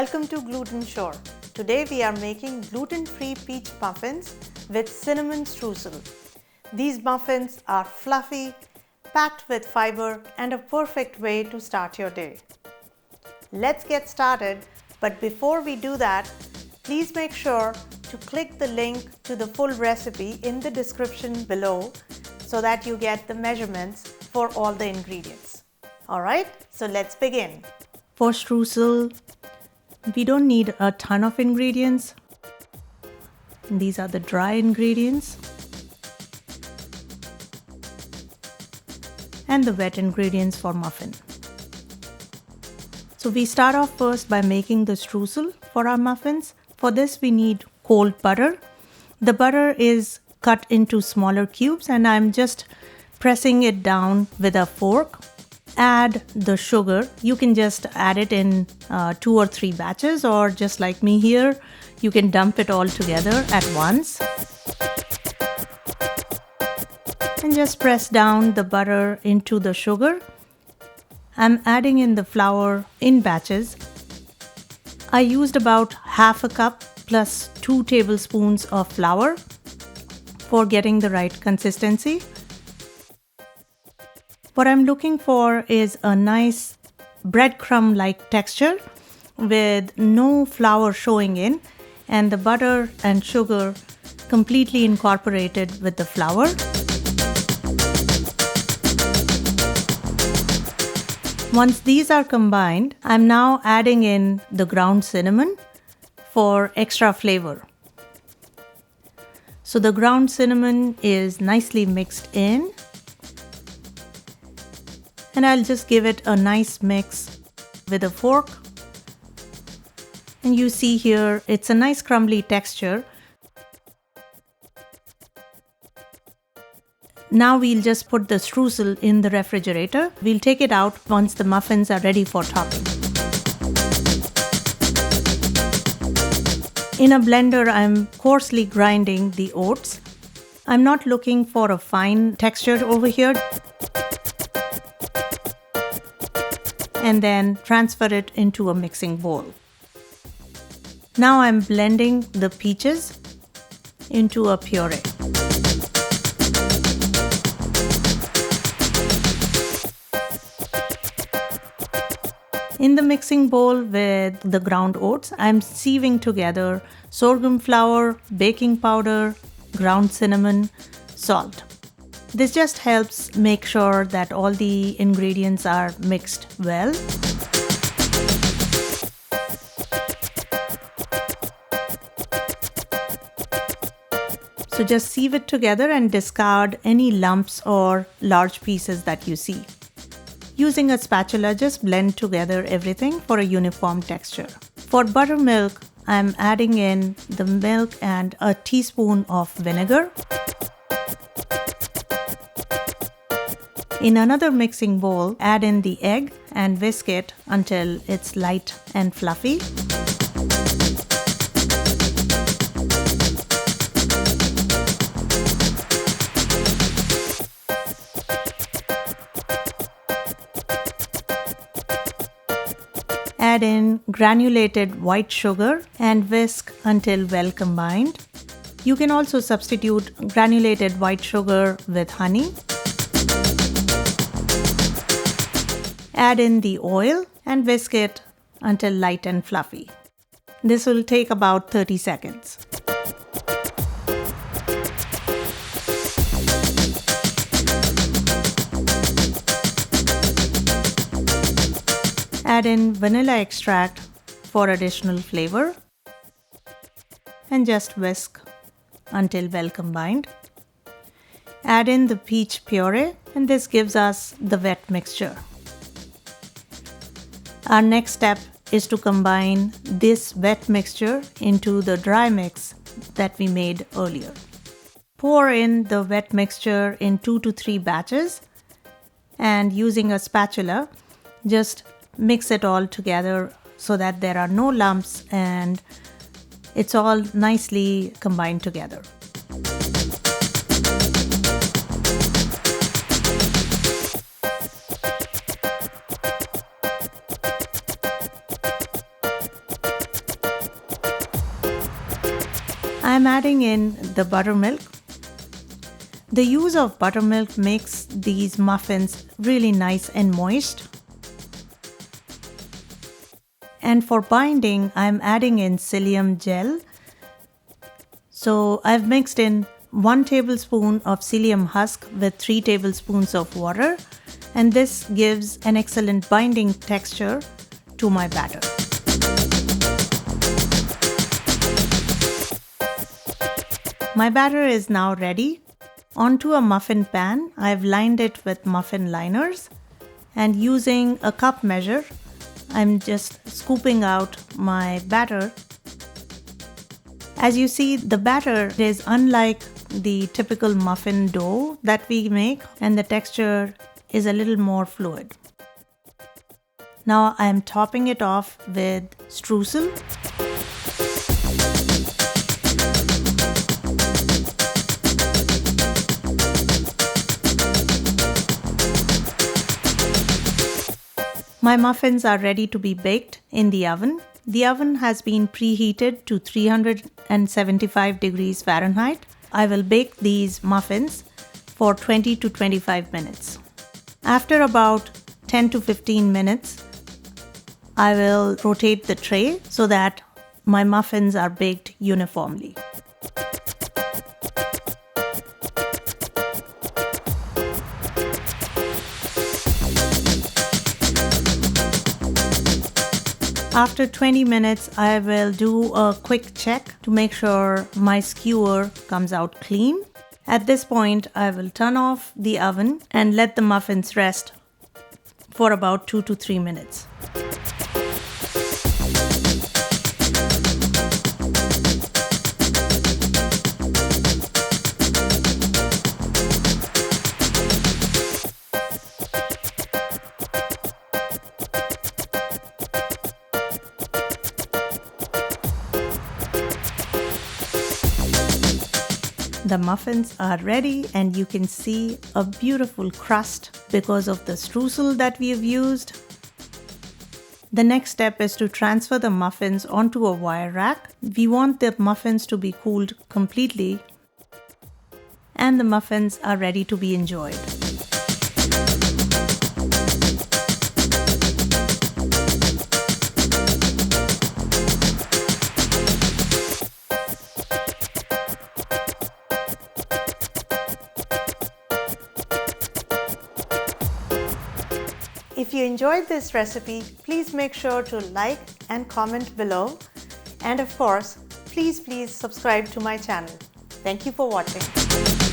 Welcome to Glutensure. Today we are making gluten-free peach muffins with cinnamon streusel. These muffins are fluffy, packed with fiber, and a perfect way to start your day. Let's get started, but before we do that, please make sure to click the link to the full recipe in the description below so that you get the measurements for all the ingredients. Alright, so let's begin. For streusel, we don't need a ton of ingredients. These are the dry ingredients and the wet ingredients for muffin. So we start off first by making the streusel for our muffins. For this we need cold butter. The butter is cut into smaller cubes and I'm just pressing it down with a fork. Add the sugar. You can just add it in 2 or 3 batches, or just like me here, you can dump it all together at once. And just press down the butter into the sugar. I'm adding in the flour in batches. I used about half a cup plus 2 tablespoons of flour for getting the right consistency. What I'm looking for is a nice breadcrumb-like texture with no flour showing in and the butter and sugar completely incorporated with the flour. Once these are combined, I'm now adding in the ground cinnamon for extra flavor. So the ground cinnamon is nicely mixed in. And I'll just give it a nice mix with a fork. And you see here, it's a nice crumbly texture. Now we'll just put the streusel in the refrigerator. We'll take it out once the muffins are ready for topping. In a blender, I'm coarsely grinding the oats. I'm not looking for a fine texture over here. And then transfer it into a mixing bowl. Now I'm blending the peaches into a puree. In the mixing bowl with the ground oats, I'm sieving together sorghum flour, baking powder, ground cinnamon, salt. This just helps make sure that all the ingredients are mixed well. So just sieve it together and discard any lumps or large pieces that you see. Using a spatula, just blend together everything for a uniform texture. For buttermilk, I'm adding in the milk and a teaspoon of vinegar. In another mixing bowl, add in the egg and whisk it until it's light and fluffy. Add in granulated white sugar and whisk until well combined. You can also substitute granulated white sugar with honey. Add in the oil and whisk it until light and fluffy. This will take about 30 seconds. Add in vanilla extract for additional flavor and just whisk until well combined. Add in the peach puree and this gives us the wet mixture. Our next step is to combine this wet mixture into the dry mix that we made earlier. Pour in the wet mixture in 2 to 3 batches and using a spatula, just mix it all together so that there are no lumps and it's all nicely combined together. I'm adding in the buttermilk. The use of buttermilk makes these muffins really nice and moist. And for binding, I'm adding in psyllium gel. So I've mixed in 1 tablespoon of psyllium husk with 3 tablespoons of water, and this gives an excellent binding texture to my batter. My batter is now ready. Onto a muffin pan, I've lined it with muffin liners, and using a cup measure, I'm just scooping out my batter. As you see, the batter is unlike the typical muffin dough that we make, and the texture is a little more fluid. Now I'm topping it off with streusel. My muffins are ready to be baked in the oven. The oven has been preheated to 375 degrees Fahrenheit. I will bake these muffins for 20 to 25 minutes. After about 10 to 15 minutes, I will rotate the tray so that my muffins are baked uniformly. After 20 minutes, I will do a quick check to make sure my skewer comes out clean. At this point, I will turn off the oven and let the muffins rest for about 2 to 3 minutes. The muffins are ready, and you can see a beautiful crust because of the streusel that we have used. The next step is to transfer the muffins onto a wire rack. We want the muffins to be cooled completely, and the muffins are ready to be enjoyed. If you enjoyed this recipe, please make sure to like and comment below. And of course, please subscribe to my channel. Thank you for watching.